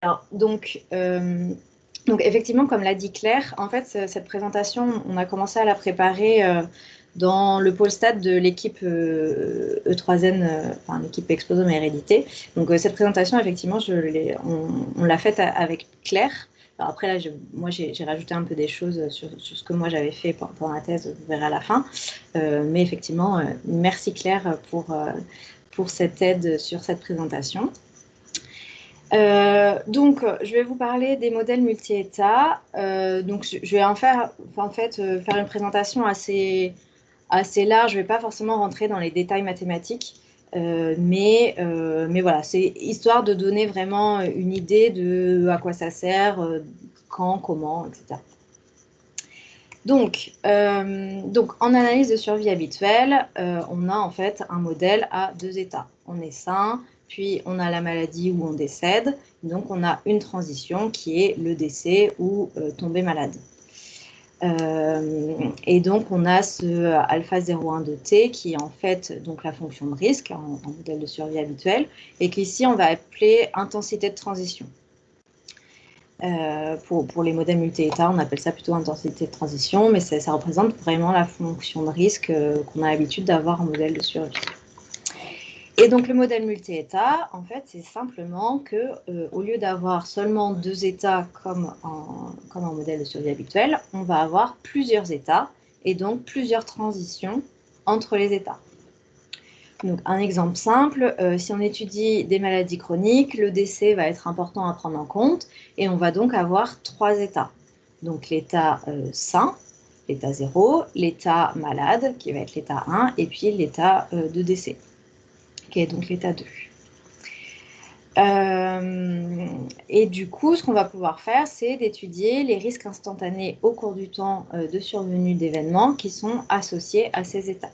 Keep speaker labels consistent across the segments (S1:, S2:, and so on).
S1: Alors, donc effectivement, comme l'a dit Claire, en fait, cette présentation, on a commencé à la préparer dans le pôle stade de l'équipe E3N, enfin l'équipe Exposome et Hérédité. Donc cette présentation, effectivement, on l'a faite avec Claire. Alors après, là, moi, j'ai rajouté un peu des choses sur ce que moi j'avais fait pendant la thèse, vous verrez à la fin. Mais effectivement, merci Claire pour cette aide sur cette présentation. Donc, je vais vous parler des modèles multi-états. Donc, je vais faire une présentation assez large. Je ne vais pas forcément rentrer dans les détails mathématiques, mais voilà, c'est histoire de donner vraiment une idée de à quoi ça sert, quand, comment, etc. Donc, en analyse de survie habituelle, on a en fait un modèle à deux états. On est sain, puis on a la maladie où on décède. Donc, on a une transition qui est le décès ou tomber malade. Et donc, on a ce alpha 0,1 de t qui est en fait donc, la fonction de risque en modèle de survie habituel et qu'ici, on va appeler intensité de transition. Pour les modèles multi-états, on appelle ça plutôt intensité de transition, mais ça représente vraiment la fonction de risque qu'on a l'habitude d'avoir en modèle de survie. Et donc, le modèle multi-état, en fait, c'est simplement que au lieu d'avoir seulement deux états comme en modèle de survie habituel, on va avoir plusieurs états et donc plusieurs transitions entre les états. Donc, un exemple simple, si on étudie des maladies chroniques, le décès va être important à prendre en compte et on va donc avoir trois états. Donc, l'état sain, l'état 0, l'état malade, qui va être l'état 1, et puis l'état de décès, qui est donc l'état 2. Et du coup, ce qu'on va pouvoir faire, c'est d'étudier les risques instantanés au cours du temps de survenue d'événements qui sont associés à ces états.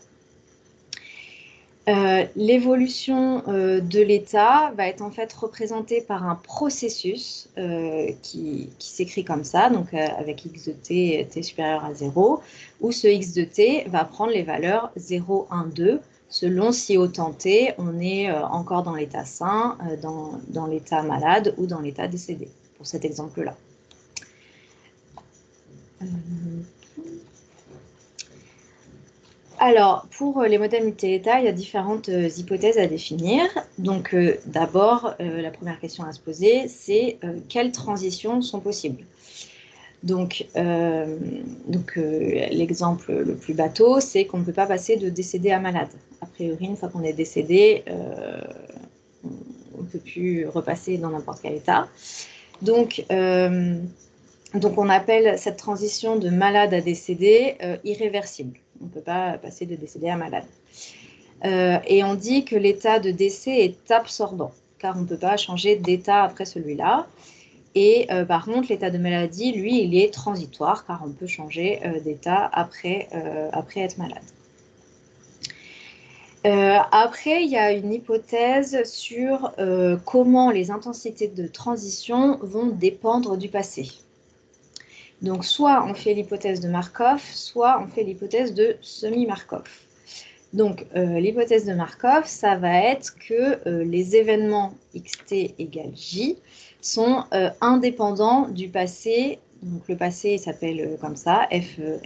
S1: L'évolution de l'état va être en fait représentée par un processus qui s'écrit comme ça, donc avec x de t, t supérieur à 0, où ce x de t va prendre les valeurs 0, 1, 2, selon si au temps t, on est encore dans l'état sain, dans l'état malade ou dans l'état décédé, pour cet exemple-là. Alors, pour les modèles multi-états, il y a différentes hypothèses à définir. Donc, d'abord, la première question à se poser, c'est quelles transitions sont possibles? Donc, l'exemple le plus bateau, c'est qu'on ne peut pas passer de décédé à malade. A priori, une fois qu'on est décédé, on ne peut plus repasser dans n'importe quel état. Donc, on appelle cette transition de malade à décédé irréversible. On ne peut pas passer de décédé à malade. Et on dit que l'état de décès est absorbant, car on ne peut pas changer d'état après celui-là. Et par contre, l'état de maladie, lui, il est transitoire, car on peut changer d'état après être malade. Après, il y a une hypothèse sur comment les intensités de transition vont dépendre du passé. Donc, soit on fait l'hypothèse de Markov, soit on fait l'hypothèse de semi-Markov. Donc, l'hypothèse de Markov, ça va être que les événements xt égale j sont indépendants du passé. Donc, le passé, il s'appelle comme ça, fs-,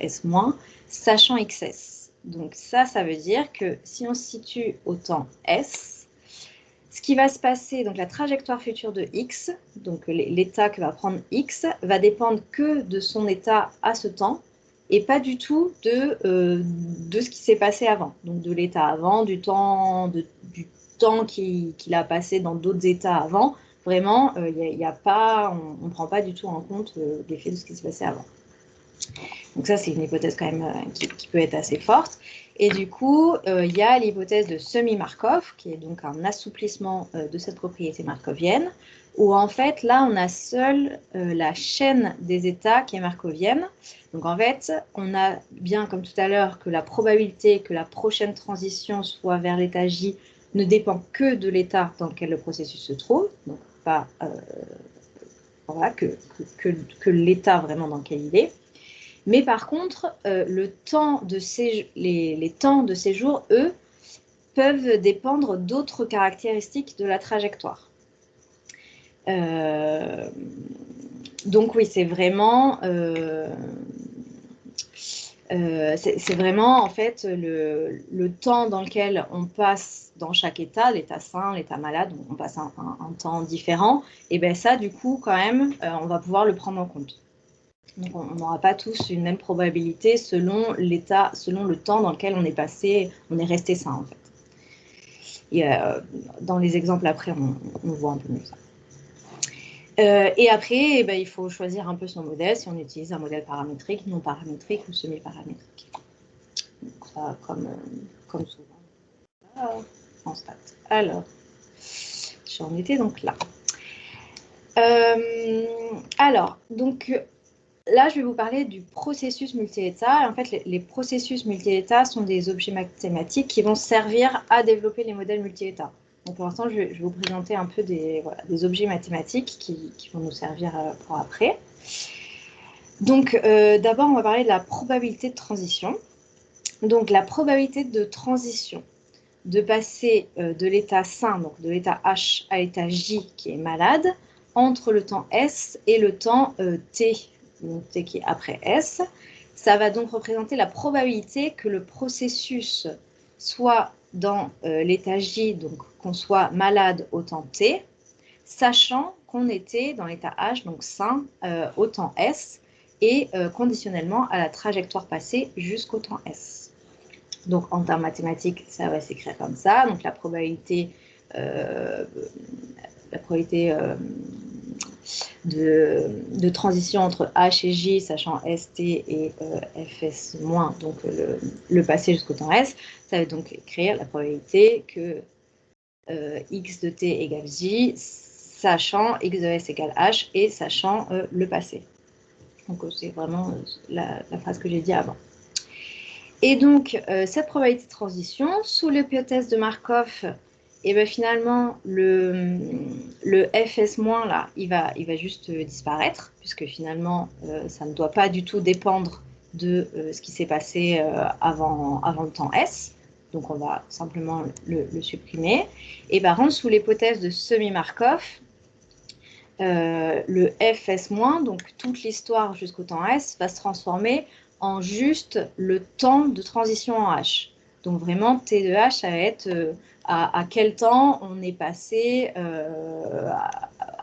S1: sachant xs. Donc, ça veut dire que si on se situe au temps s, ce qui va se passer, donc la trajectoire future de x, donc l'état que va prendre x, va dépendre que de son état à ce temps et pas du tout de ce qui s'est passé avant. Donc de l'état avant, du temps qu'il a passé dans d'autres états avant. Vraiment, on ne prend pas du tout en compte l'effet de ce qui s'est passé avant. Donc ça, c'est une hypothèse quand même qui peut être assez forte. Et du coup, il y a l'hypothèse de semi-Markov, qui est donc un assouplissement de cette propriété markovienne, où en fait, là, on a seule la chaîne des états qui est markovienne. Donc en fait, on a bien, comme tout à l'heure, que la probabilité que la prochaine transition soit vers l'état J ne dépend que de l'état dans lequel le processus se trouve, donc pas voilà, que l'état vraiment dans lequel il est. Mais par contre, les temps de séjour, eux, peuvent dépendre d'autres caractéristiques de la trajectoire. Donc oui, c'est vraiment en fait le temps dans lequel on passe dans chaque état, l'état sain, l'état malade, on passe un temps différent, et bien ça, du coup, quand même, on va pouvoir le prendre en compte. Donc on n'aura pas tous une même probabilité selon l'état, selon le temps dans lequel on est resté sain, en fait. Et dans les exemples après, on voit un peu mieux ça. Et après, eh ben, il faut choisir un peu son modèle, si on utilise un modèle paramétrique, non paramétrique ou semi-paramétrique. Donc ça, comme souvent, en stat. Alors, j'en étais donc là. Alors, donc là, je vais vous parler du processus multi-état. En fait, les processus multi-états sont des objets mathématiques qui vont servir à développer les modèles multi-états. Donc pour l'instant, je vais vous présenter un peu des objets mathématiques qui vont nous servir pour après. Donc d'abord, on va parler de la probabilité de transition. Donc la probabilité de transition de passer de l'état sain, donc de l'état H à l'état J qui est malade, entre le temps S et le temps T, donc T qui est après S, ça va donc représenter la probabilité que le processus soit dans l'état J, donc qu'on soit malade au temps T, sachant qu'on était dans l'état H, donc sain, au temps S, et conditionnellement à la trajectoire passée jusqu'au temps S. Donc en termes mathématiques, ça va s'écrire comme ça. Donc la probabilité de transition entre H et J, sachant ST et Fs-, donc le passé jusqu'au temps S, ça va donc écrire la probabilité que X de T égale J, sachant X de S égale H et sachant le passé. Donc c'est vraiment la phrase que j'ai dit avant. Et donc, cette probabilité de transition, sous l'hypothèse de Markov, et ben finalement, le Fs-, là, il va juste disparaître, puisque finalement, ça ne doit pas du tout dépendre de ce qui s'est passé avant le temps S. Donc, on va simplement le supprimer. Et par contre, sous l'hypothèse de semi-Markov, le Fs-, donc toute l'histoire jusqu'au temps S, va se transformer en juste le temps de transition en H. Donc vraiment, T de H, ça va être à quel temps on est passé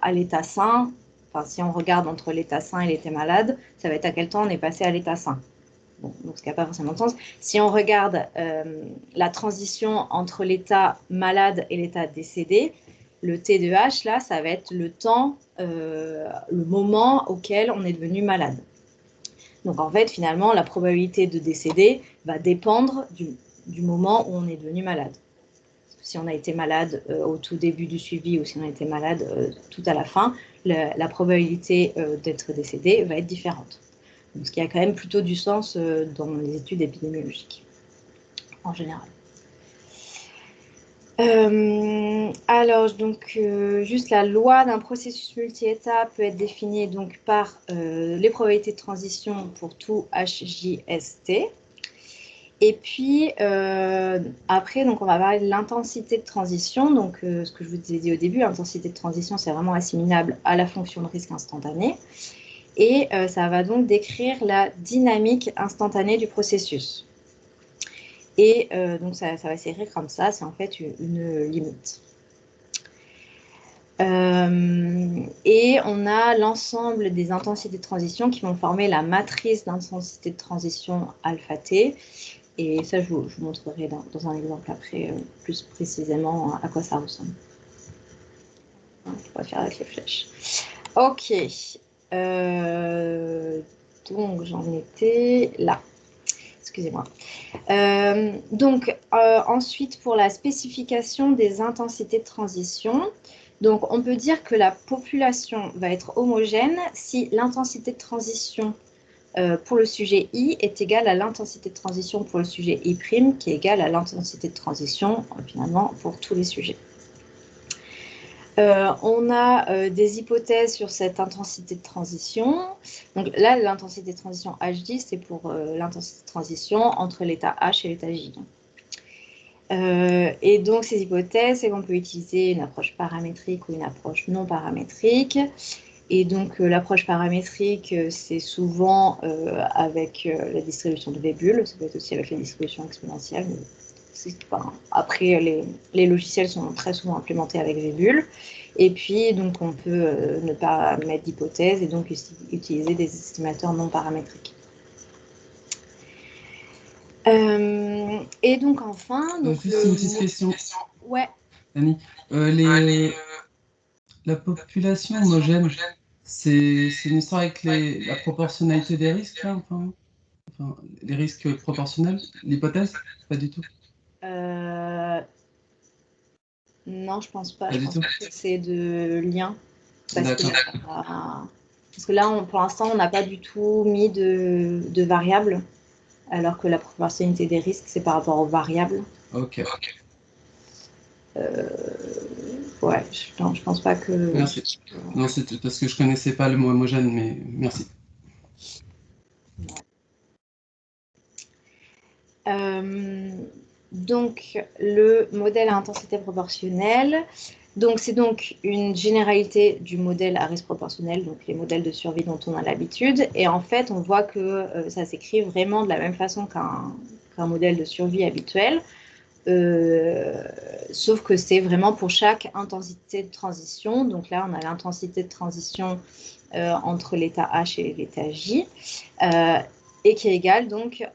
S1: à l'état sain. Enfin, si on regarde entre l'état sain et l'état malade, ça va être à quel temps on est passé à l'état sain. Bon, donc ce qui n'a pas forcément de sens. Si on regarde la transition entre l'état malade et l'état décédé, le T de H, là, ça va être le temps, le moment auquel on est devenu malade. Donc en fait, finalement, la probabilité de décéder va dépendre du moment où on est devenu malade. Si on a été malade au tout début du suivi ou si on a été malade tout à la fin, la probabilité d'être décédé va être différente. Donc, ce qui a quand même plutôt du sens dans les études épidémiologiques, en général. Alors, donc, juste la loi d'un processus multi-état peut être définie donc, par les probabilités de transition pour tout HJST. Et puis, après, donc, on va parler de l'intensité de transition. Donc, ce que je vous ai dit au début, l'intensité de transition, c'est vraiment assimilable à la fonction de risque instantané. Et ça va donc décrire la dynamique instantanée du processus. Et donc, ça va s'écrire comme ça, c'est en fait une limite. Et on a l'ensemble des intensités de transition qui vont former la matrice d'intensité de transition alpha T. Et ça, je vous montrerai dans un exemple après, plus précisément à quoi ça ressemble. On va faire avec les flèches. Ok. Donc, j'en étais là. Excusez-moi. Donc, ensuite, pour la spécification des intensités de transition, donc on peut dire que la population va être homogène si l'intensité de transition pour le sujet I est égale à l'intensité de transition pour le sujet I', qui est égale à l'intensité de transition, finalement, pour tous les sujets. On a des hypothèses sur cette intensité de transition. Donc là, l'intensité de transition HJ, c'est pour l'intensité de transition entre l'état H et l'état J. Et donc, ces hypothèses, c'est qu'on peut utiliser une approche paramétrique ou une approche non paramétrique. Et donc, l'approche paramétrique, c'est souvent avec la distribution de Vébule, ça peut être aussi avec la distribution exponentielle. Après, les logiciels sont très souvent implémentés avec Vébule. Et puis, donc, on peut ne pas mettre d'hypothèse et donc utiliser des estimateurs non paramétriques. Et donc, enfin... Donc,
S2: juste une petite question.
S1: Ouais.
S2: Annie, la population homogène, c'est une histoire avec la proportionnalité des risques, là, enfin, les risques proportionnels, l'hypothèse? Pas du tout.
S1: Non, je pense pas.
S2: Pas
S1: Je
S2: du
S1: pense
S2: tout.
S1: pas que c'est de lien. Parce que là, pour l'instant, on n'a pas du tout mis de variables, alors que la proportionnalité des risques, c'est par rapport aux variables.
S2: Ok.
S1: Ouais, je pense pas que...
S2: Merci. Non, c'est parce que je connaissais pas le mot homogène, mais merci.
S1: Donc, le modèle à intensité proportionnelle, donc c'est donc une généralité du modèle à risque proportionnel, donc les modèles de survie dont on a l'habitude. Et en fait, on voit que ça s'écrit vraiment de la même façon qu'un modèle de survie habituel, sauf que c'est vraiment pour chaque intensité de transition. Donc là, on a l'intensité de transition entre l'état H et l'état J, et qui est égale donc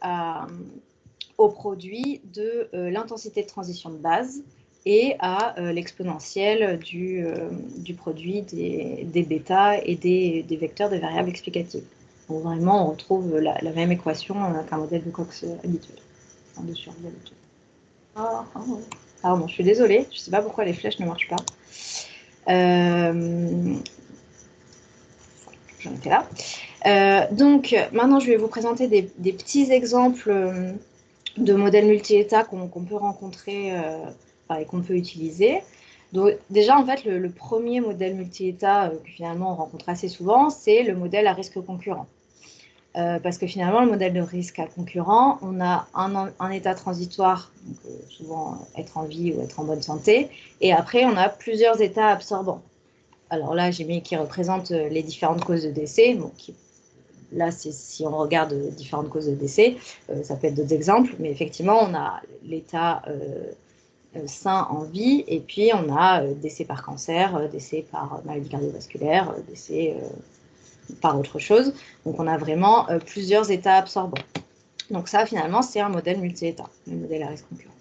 S1: au produit de l'intensité de transition de base et à l'exponentielle du produit des bêtas et des vecteurs de variables explicatives. Donc vraiment, on retrouve la même équation qu'un modèle de Cox habituel, de survie habituel. Pardon, je suis désolée, je ne sais pas pourquoi les flèches ne marchent pas. J'en étais là. Donc, maintenant, je vais vous présenter des petits exemples de modèles multi-états qu'on peut rencontrer et qu'on peut utiliser. Donc, déjà, en fait, le premier modèle multi-état que finalement on rencontre assez souvent, c'est le modèle à risque concurrent. Parce que finalement, le modèle de risque à concurrent, on a un état transitoire, donc, souvent être en vie ou être en bonne santé, et après, on a plusieurs états absorbants. Alors là, j'ai mis qui représentent les différentes causes de décès, bon, là, si on regarde différentes causes de décès, ça peut être d'autres exemples, mais effectivement, on a l'état sain en vie, et puis on a décès par cancer, décès par maladie cardiovasculaire, décès par autre chose. Donc, on a vraiment plusieurs états absorbants. Donc ça, finalement, c'est un modèle multi-état, le modèle à risque concurrent.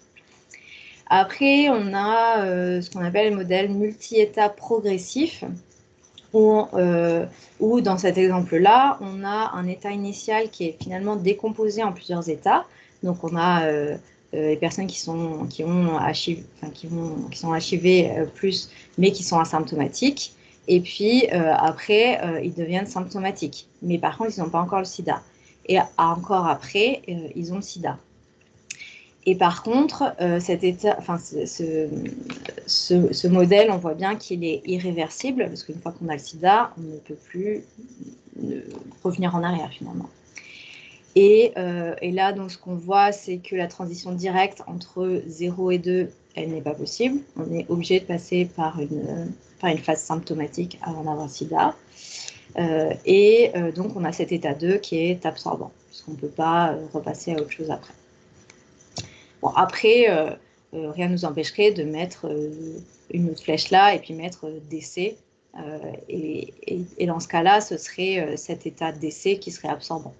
S1: Après, on a ce qu'on appelle le modèle multi-état progressif, où dans cet exemple-là, on a un état initial qui est finalement décomposé en plusieurs états. Donc on a les personnes qui sont HIV plus, mais qui sont asymptomatiques. Et puis après, ils deviennent symptomatiques. Mais par contre, ils n'ont pas encore le sida. Et encore après, ils ont le sida. Et par contre, ce modèle, on voit bien qu'il est irréversible, parce qu'une fois qu'on a le sida, on ne peut plus revenir en arrière finalement. Et là, donc, ce qu'on voit, c'est que la transition directe entre 0 et 2, elle n'est pas possible. On est obligé de passer par une phase symptomatique avant d'avoir le sida. Donc, on a cet état 2 qui est absorbant, puisqu'on ne peut pas repasser à autre chose après. Bon, après, rien ne nous empêcherait de mettre une autre flèche là et puis mettre décès. Et dans ce cas-là, ce serait cet état de décès qui serait absorbant.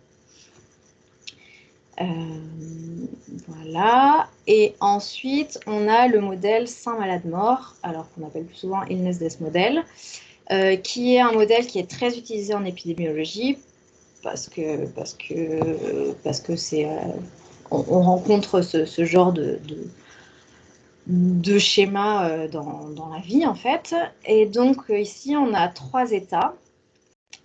S1: Voilà. Et ensuite, on a le modèle sain malade mort, alors qu'on appelle plus souvent illness death model, qui est un modèle qui est très utilisé en épidémiologie parce que c'est on rencontre ce genre de schéma dans la vie en fait. Et donc ici, on a 3 états.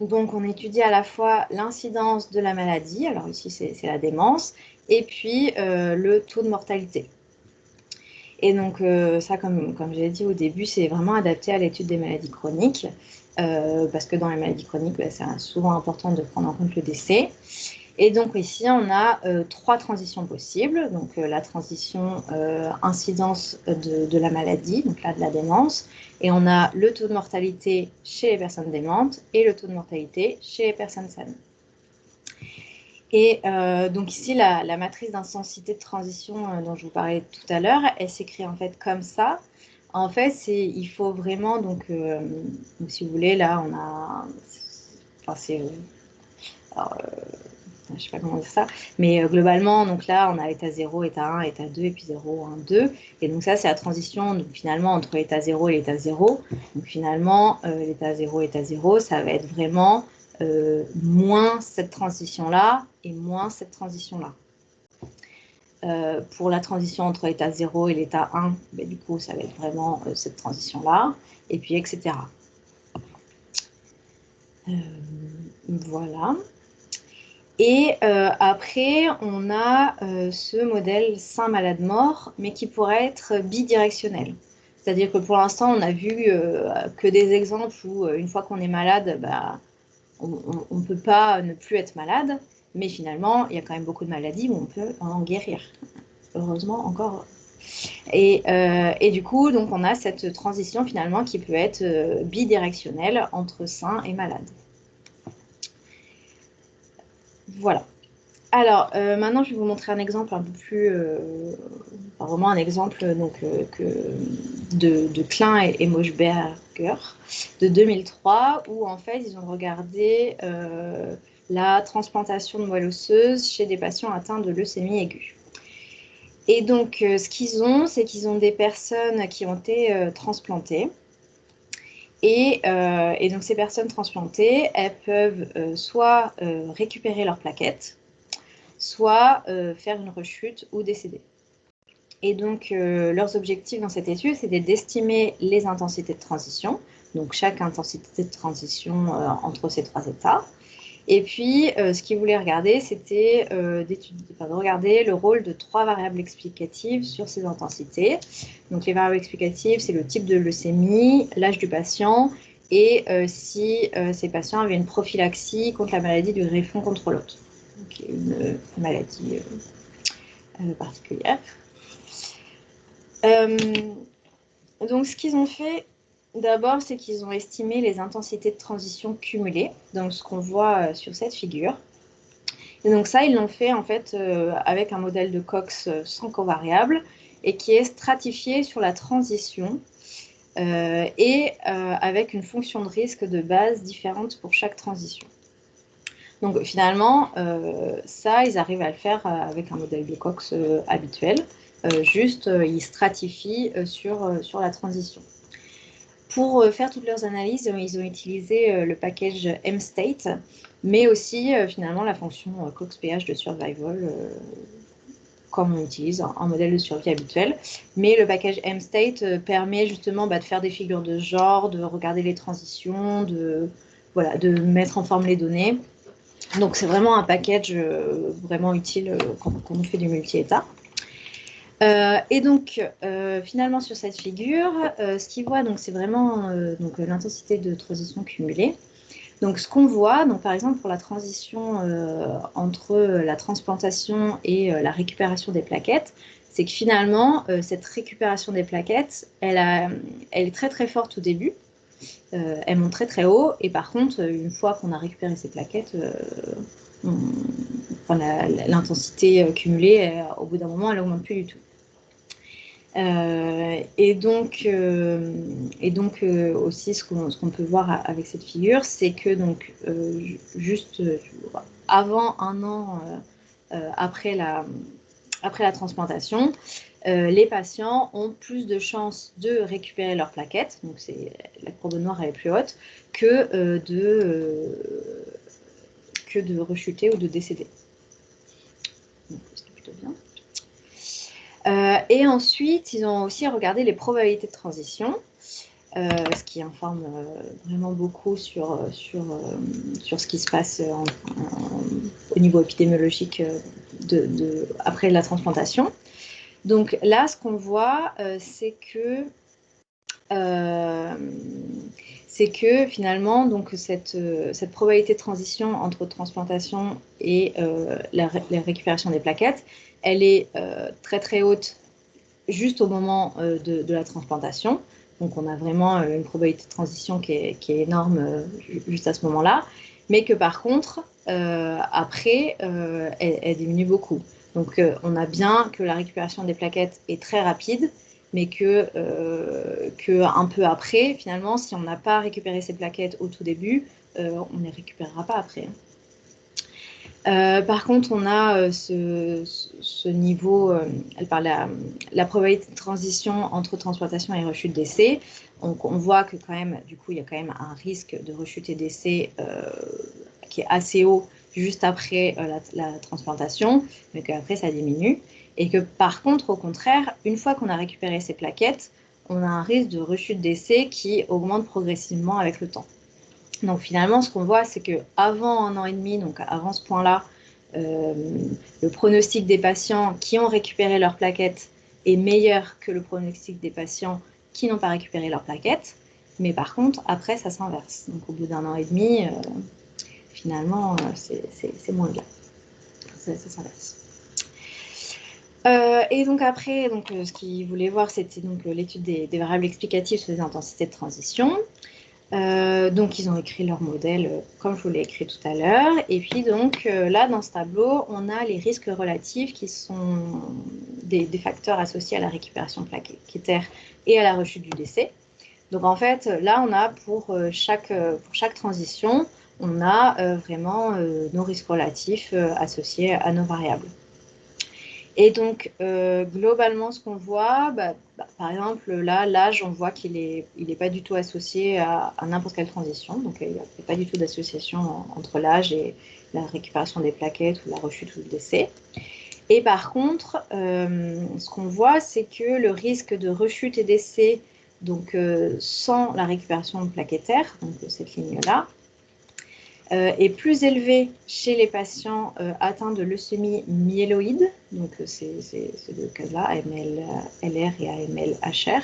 S1: Donc, on étudie à la fois l'incidence de la maladie, alors ici c'est la démence, et puis le taux de mortalité. Et donc, ça, comme j'ai dit au début, c'est vraiment adapté à l'étude des maladies chroniques, parce que dans les maladies chroniques, c'est souvent important de prendre en compte le décès. Et donc ici, on a 3 transitions possibles. Donc la transition incidence de la maladie, donc là de la démence. Et on a le taux de mortalité chez les personnes démentes et le taux de mortalité chez les personnes saines. Et donc ici, la matrice d'intensité de transition dont je vous parlais tout à l'heure, elle s'écrit en fait comme ça. En fait, il faut vraiment, donc si vous voulez, là, on a... Enfin, c'est... je ne sais pas comment dire ça, mais globalement, donc là, on a état 0, état 1, état 2, et puis 0, 1, 2. Et donc ça, c'est la transition, donc, finalement, entre l'état 0 et l'état 0. Donc finalement, l'état 0 et l'état 0, ça va être vraiment moins cette transition-là et moins cette transition-là. Pour la transition entre l'état 0 et l'état 1, ben, du coup, ça va être vraiment cette transition-là, et puis etc. Voilà. Et après, on a ce modèle sain malade mort, mais qui pourrait être bidirectionnel. C'est-à-dire que pour l'instant, on n'a vu que des exemples où une fois qu'on est malade, bah, on ne peut pas ne plus être malade, mais finalement, il y a quand même beaucoup de maladies où on peut en guérir. Heureusement, encore. Et du coup, donc, on a cette transition finalement qui peut être bidirectionnelle entre sain et malade. Voilà. Alors, maintenant, je vais vous montrer un exemple un peu plus... enfin, vraiment un exemple de Klein et Moschberger de 2003, où en fait, ils ont regardé la transplantation de moelle osseuse chez des patients atteints de leucémie aiguë. Et donc, ce qu'ils ont, c'est qu'ils ont des personnes qui ont été transplantées. Et donc, ces personnes transplantées, elles peuvent soit récupérer leurs plaquettes, soit faire une rechute ou décéder. Et donc, leurs objectifs dans cette étude, c'était d'estimer les intensités de transition, donc chaque intensité de transition entre ces 3 états. Et puis, ce qu'ils voulaient regarder, c'était de regarder le rôle de 3 variables explicatives sur ces intensités. Donc, les variables explicatives, c'est le type de leucémie, l'âge du patient, et si ces patients avaient une prophylaxie contre la maladie du greffon contre l'autre. Donc, une maladie particulière. Donc, ce qu'ils ont fait, d'abord, c'est qu'ils ont estimé les intensités de transition cumulées, donc ce qu'on voit sur cette figure. Et donc ça, ils l'ont fait en fait avec un modèle de Cox sans covariable et qui est stratifié sur la transition et avec une fonction de risque de base différente pour chaque transition. Donc finalement, ça, ils arrivent à le faire avec un modèle de Cox habituel. Juste, ils stratifient sur la transition. Pour faire toutes leurs analyses, ils ont utilisé le package MState, mais aussi finalement la fonction CoxPH de survival, comme on utilise un modèle de survie habituel. Mais le package MState permet justement de faire des figures de genre, de regarder les transitions, de mettre en forme les données. Donc c'est vraiment un package vraiment utile quand on fait du multi-état. Et donc, finalement, sur cette figure, ce qu'ils voient, c'est vraiment l'intensité de transition cumulée. Donc, ce qu'on voit, donc, par exemple, pour la transition entre la transplantation et la récupération des plaquettes, c'est que finalement, cette récupération des plaquettes, elle est très, très forte au début. Elle monte très, très haut. Et par contre, une fois qu'on a récupéré ces plaquettes, l'intensité cumulée, au bout d'un moment, elle n'augmente plus du tout. Et donc aussi, ce qu'on peut voir avec cette figure, c'est que donc, juste avant 1 an après la transplantation, les patients ont plus de chances de récupérer leurs plaquettes, donc la courbe noire elle est plus haute, que de rechuter ou de décéder. Donc, c'est plutôt bien. Et ensuite, ils ont aussi regardé les probabilités de transition, ce qui informe vraiment beaucoup sur ce qui se passe au niveau épidémiologique après la transplantation. Donc là, ce qu'on voit, c'est c'est que finalement, donc, cette probabilité de transition entre transplantation et la récupération des plaquettes, elle est très très haute juste au moment de la transplantation. Donc on a vraiment une probabilité de transition qui est énorme juste à ce moment-là, mais que par contre, après, elle diminue beaucoup. Donc on a bien que la récupération des plaquettes est très rapide, mais que un peu après, finalement, si on n'a pas récupéré ces plaquettes au tout début, on ne les récupérera pas après. Par contre, on a ce niveau, elle parle de la probabilité de transition entre transplantation et rechute d'essai. Donc, on voit que quand même, du coup, il y a quand même un risque de rechute et d'essai qui est assez haut juste après la transplantation, mais qu'après, ça diminue. Et que par contre, au contraire, une fois qu'on a récupéré ces plaquettes, on a un risque de rechute d'essai qui augmente progressivement avec le temps. Donc finalement, ce qu'on voit, c'est qu'avant 1 an et demi, donc avant ce point-là, le pronostic des patients qui ont récupéré leurs plaquettes est meilleur que le pronostic des patients qui n'ont pas récupéré leurs plaquettes. Mais par contre, après, ça s'inverse. Donc au bout d'1 an et demi, finalement, c'est moins bien. Ça s'inverse. Et donc après, ce qu'ils voulaient voir, c'était l'étude des variables explicatives sur les intensités de transition. Donc, ils ont écrit leur modèle comme je vous l'ai écrit tout à l'heure. Et puis, donc, là, dans ce tableau, on a les risques relatifs qui sont des facteurs associés à la récupération plaquettaire et à la rechute du décès. Donc, en fait, là, on a pour chaque transition, on a vraiment nos risques relatifs associés à nos variables. Et donc, globalement, ce qu'on voit, par exemple, là, l'âge, on voit qu'il n'est pas du tout associé à n'importe quelle transition. Donc, il n'y a pas du tout d'association entre l'âge et la récupération des plaquettes ou la rechute ou le décès. Et par contre, ce qu'on voit, c'est que le risque de rechute et décès, donc sans la récupération plaquettaire, donc cette ligne-là, est plus élevé chez les patients atteints de leucémie myéloïde, donc c'est deux cas-là, AML-LR et AML-HR,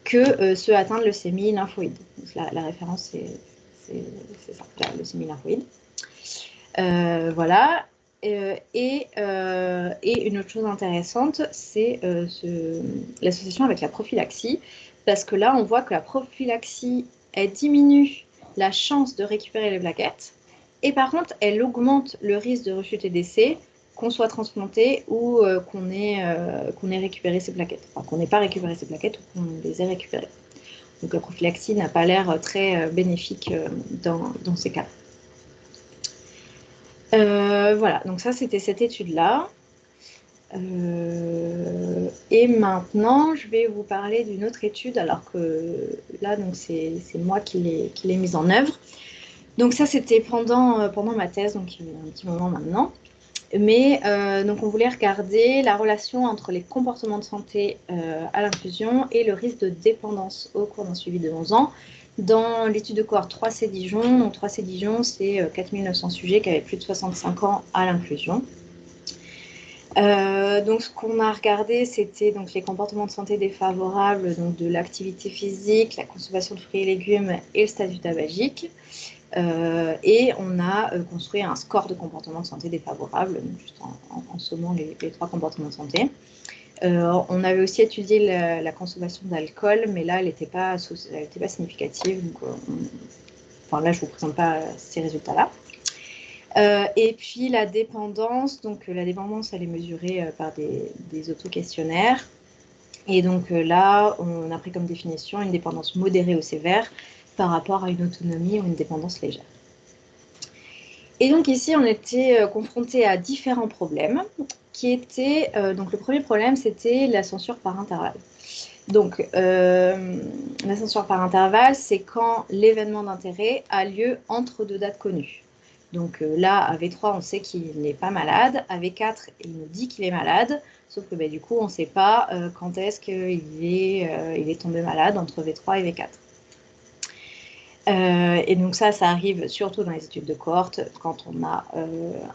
S1: que ceux atteints de leucémie lymphoïde. Donc la référence, c'est ça, la leucémie lymphoïde. Voilà. Et une autre chose intéressante, c'est l'association avec la prophylaxie, parce que là, on voit que la prophylaxie, elle diminue la chance de récupérer les plaquettes, et par contre, elle augmente le risque de rechute et décès, qu'on soit transplanté ou qu'on ait récupéré ces plaquettes, enfin qu'on n'ait pas récupéré ces plaquettes ou qu'on les ait récupérées. Donc la prophylaxie n'a pas l'air très bénéfique dans ces cas. Voilà, donc ça c'était cette étude-là. Et maintenant, je vais vous parler d'une autre étude, alors que là, c'est moi qui l'ai mise en œuvre. Donc ça, c'était pendant ma thèse, donc il y a un petit moment maintenant. Mais donc on voulait regarder la relation entre les comportements de santé à l'infusion et le risque de dépendance au cours d'un suivi de 11 ans. Dans l'étude de cohorte 3C Dijon, donc 3C Dijon, c'est 4900 sujets qui avaient plus de 65 ans à l'inclusion. Donc ce qu'on a regardé, c'était donc les comportements de santé défavorables, donc de l'activité physique, la consommation de fruits et légumes et le statut tabagique. Et on a construit un score de comportement de santé défavorable, donc juste en sommant les 3 comportements de santé. On avait aussi étudié la consommation d'alcool, mais là, elle n'était pas significative. Donc, là, je ne vous présente pas ces résultats-là. Et puis la dépendance, la dépendance, elle est mesurée par des auto-questionnaires. Et donc là, on a pris comme définition une dépendance modérée ou sévère par rapport à une autonomie ou une dépendance légère. Et donc ici, on était confronté à différents problèmes qui étaient... donc le premier problème, c'était la censure par intervalle. Donc la censure par intervalle, c'est quand l'événement d'intérêt a lieu entre 2 dates connues. Donc là, à V3, on sait qu'il n'est pas malade. À V4, il nous dit qu'il est malade. Sauf que du coup, on ne sait pas quand est-ce qu'il est tombé malade entre V3 et V4. Et donc ça arrive surtout dans les études de cohorte quand on a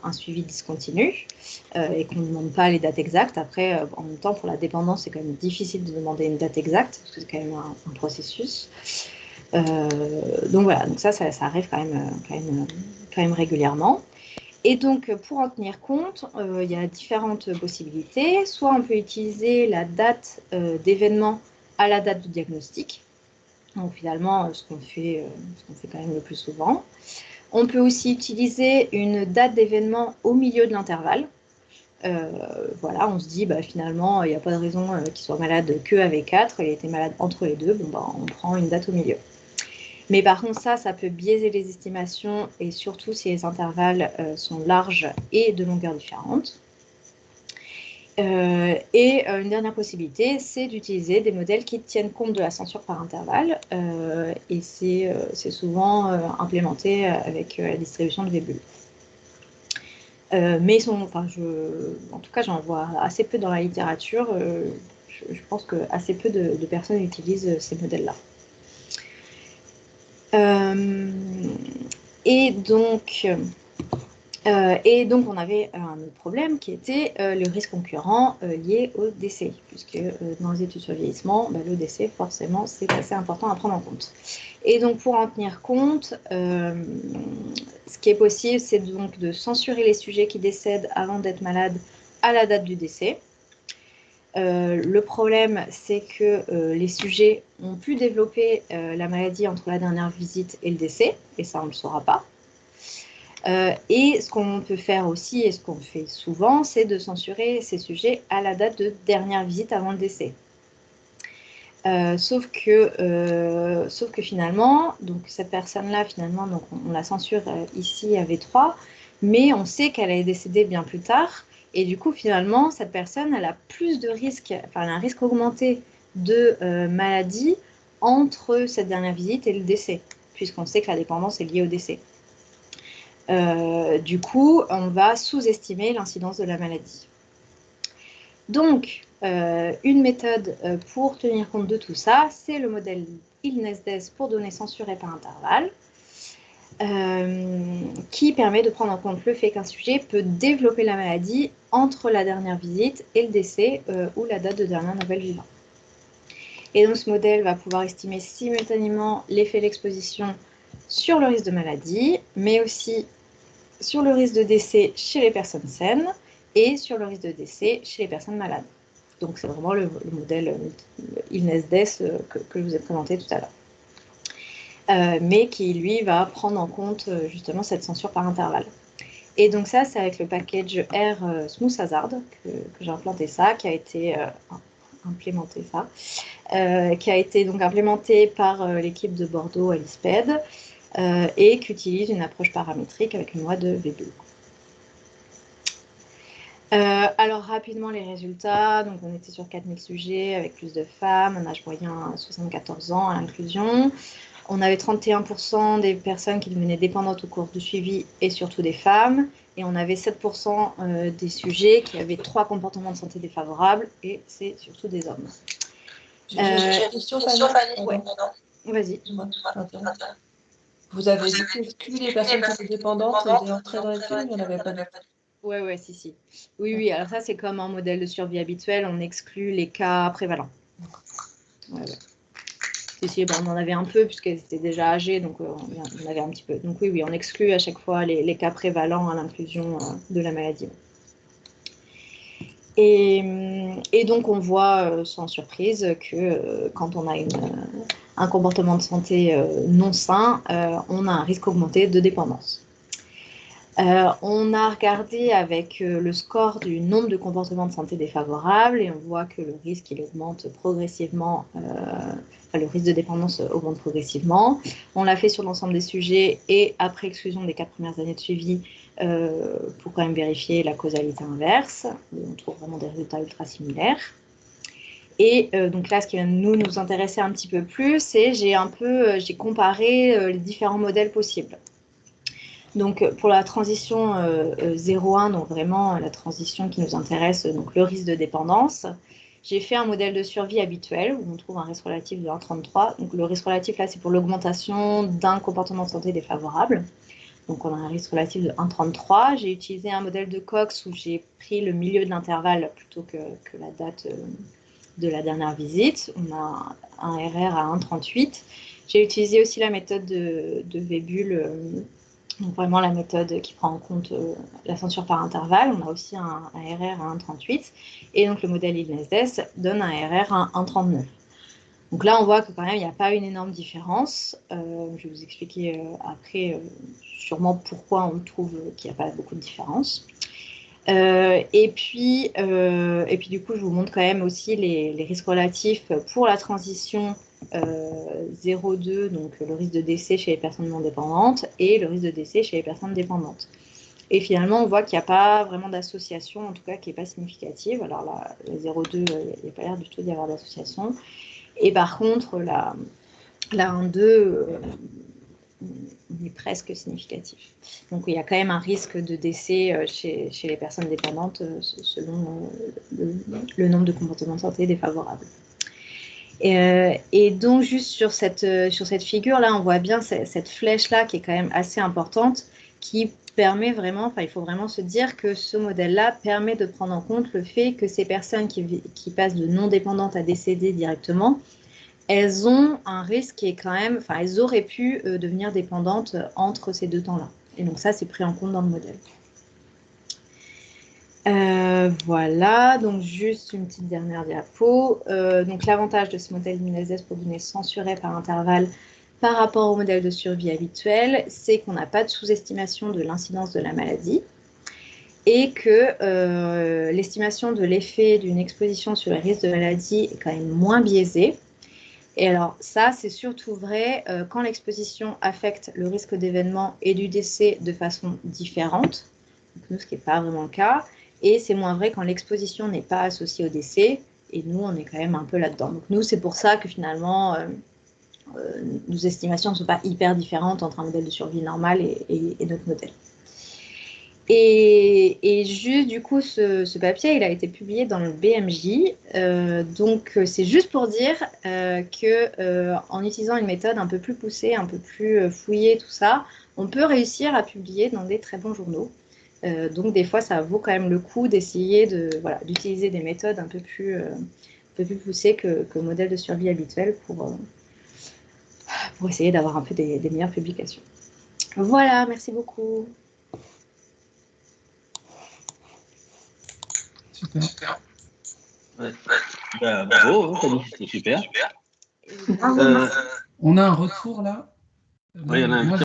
S1: un suivi discontinu et qu'on ne demande pas les dates exactes. Après, en même temps, pour la dépendance, c'est quand même difficile de demander une date exacte parce que c'est quand même un processus. Donc voilà, donc ça arrive quand même régulièrement. Et donc, pour en tenir compte, il y a différentes possibilités. Soit on peut utiliser la date d'événement à la date du diagnostic. Donc finalement, ce qu'on fait quand même le plus souvent. On peut aussi utiliser une date d'événement au milieu de l'intervalle. Voilà, on se dit, finalement, il n'y a pas de raison qu'il soit malade que avec 4, il était malade entre les deux, on prend une date au milieu. Mais par contre, ça peut biaiser les estimations, et surtout si les intervalles sont larges et de longueurs différentes. Une dernière possibilité, c'est d'utiliser des modèles qui tiennent compte de la censure par intervalle, et c'est souvent implémenté avec la distribution de Weibull. Mais en tout cas, j'en vois assez peu dans la littérature. Je pense que assez peu de personnes utilisent ces modèles-là. Et donc, on avait un autre problème qui était le risque concurrent lié au décès, puisque dans les études sur le vieillissement, le décès, forcément, c'est assez important à prendre en compte. Et donc, pour en tenir compte, ce qui est possible, c'est donc de censurer les sujets qui décèdent avant d'être malades à la date du décès. Le problème, c'est que les sujets ont pu développer la maladie entre la dernière visite et le décès, et ça, on ne le saura pas. Et ce qu'on peut faire aussi, et ce qu'on fait souvent, c'est de censurer ces sujets à la date de dernière visite avant le décès. Sauf que finalement, donc cette personne-là, finalement, donc on la censure ici à V3, mais on sait qu'elle est décédée bien plus tard. Et du coup, finalement, cette personne, elle a plus de risques, enfin, elle a un risque augmenté de maladie entre cette dernière visite et le décès, puisqu'on sait que la dépendance est liée au décès. Du coup, on va sous-estimer l'incidence de la maladie. Donc, une méthode pour tenir compte de tout ça, c'est le modèle ILNESDES pour données censurées par intervalle, qui permet de prendre en compte le fait qu'un sujet peut développer la maladie entre la dernière visite et le décès ou la date de dernière nouvelle vivant. Et donc, ce modèle va pouvoir estimer simultanément l'effet d'exposition sur le risque de maladie, mais aussi sur le risque de décès chez les personnes saines et sur le risque de décès chez les personnes malades. Donc, c'est vraiment le modèle ILNESDES que je vous ai présenté tout à l'heure. Mais qui, lui, va prendre en compte justement cette censure par intervalle. Et donc ça, c'est avec le package R Smooth Hazard que j'ai implanté ça, qui a été implémenté par l'équipe de Bordeaux à l'ISPED et qui utilise une approche paramétrique avec une loi de Weibull. Alors rapidement les résultats, donc on était sur 4000 sujets avec plus de femmes, un âge moyen 74 ans à l'inclusion. On avait 31% des personnes qui devenaient dépendantes au cours du suivi et surtout des femmes. Et on avait 7% des sujets qui avaient 3 comportements de santé défavorables et c'est surtout des hommes.
S3: J'ai une question, Fanny.
S1: Ouais. Vas-y.
S3: Vous avez dit qu'exclus les personnes qui étaient dépendantes des entrées dans l'étude, il n'y en avait pas d'autres?
S1: Ouais, si. Oui, alors ça, c'est comme un modèle de survie habituel, on exclut les cas prévalents. Ouais. Si, on en avait un peu, puisqu'elles étaient déjà âgées, donc on avait un petit peu. Donc oui, on exclut à chaque fois les cas prévalents à l'inclusion de la maladie. Et donc, on voit sans surprise que quand on a un comportement de santé non sain, on a un risque augmenté de dépendance. On a regardé avec le score du nombre de comportements de santé défavorables et on voit que le risque il augmente progressivement, le risque de dépendance augmente progressivement. On l'a fait sur l'ensemble des sujets et après exclusion des 4 premières années de suivi pour quand même vérifier la causalité inverse. On trouve vraiment des résultats ultra similaires. Et donc là, ce qui va nous intéresser un petit peu plus, c'est j'ai comparé les différents modèles possibles. Donc, pour la transition 0,1, donc vraiment la transition qui nous intéresse, donc le risque de dépendance, j'ai fait un modèle de survie habituel où on trouve un risque relatif de 1,33. Donc, le risque relatif, là, c'est pour l'augmentation d'un comportement de santé défavorable. Donc, on a un risque relatif de 1,33. J'ai utilisé un modèle de Cox où j'ai pris le milieu de l'intervalle plutôt que la date de la dernière visite. On a un RR à 1,38. J'ai utilisé aussi la méthode de Weibull, donc vraiment la méthode qui prend en compte la censure par intervalle. On a aussi un RR à 1,38 et donc le modèle ILNSS donne un RR à 1,39. Donc là, on voit que quand même, il n'y a pas une énorme différence. Je vais vous expliquer après sûrement pourquoi on trouve qu'il n'y a pas beaucoup de différence. Et puis, du coup, je vous montre quand même aussi les risques relatifs pour la transition 0,2, donc le risque de décès chez les personnes non dépendantes et le risque de décès chez les personnes dépendantes. Et finalement, on voit qu'il n'y a pas vraiment d'association, en tout cas qui n'est pas significative. Alors là, la 0,2, il n'y a pas l'air du tout d'y avoir d'association. Et par contre, la 1,2 est presque significatif. Donc il y a quand même un risque de décès chez les personnes dépendantes selon le nombre de comportements de santé défavorables. Et donc juste sur cette figure-là, on voit bien cette flèche-là qui est quand même assez importante, qui permet vraiment, enfin il faut vraiment se dire que ce modèle-là permet de prendre en compte le fait que ces personnes qui passent de non dépendantes à décédées directement, elles ont un risque qui est quand même, enfin elles auraient pu devenir dépendantes entre ces deux temps-là. Et donc ça, c'est pris en compte dans le modèle. Voilà, donc juste une petite dernière diapo. Donc l'avantage de ce modèle ILNSS pour données censurées par intervalle par rapport au modèle de survie habituel, c'est qu'on n'a pas de sous-estimation de l'incidence de la maladie et que l'estimation de l'effet d'une exposition sur les risques de maladie est quand même moins biaisée. Et alors ça, c'est surtout vrai quand l'exposition affecte le risque d'événement et du décès de façon différente, donc nous, ce qui n'est pas vraiment le cas, et c'est moins vrai quand l'exposition n'est pas associée au décès, et nous, on est quand même un peu là-dedans. Donc nous, c'est pour ça que finalement, nos estimations ne sont pas hyper différentes entre un modèle de survie normal et notre modèle. Et juste, du coup, ce papier, il a été publié dans le BMJ. Donc, c'est juste pour dire qu'en utilisant une méthode un peu plus poussée, un peu plus fouillée, tout ça, on peut réussir à publier dans des très bons journaux. Donc, des fois, ça vaut quand même le coup d'essayer d'utiliser des méthodes un peu plus poussées que le modèle de survie habituel pour essayer d'avoir un peu des meilleures publications. Voilà, merci beaucoup.
S2: Super.
S4: Ouais. Bravo, Fanny, c'était super.
S2: On a un retour là.
S4: Oui, il y en a un.
S2: Moi,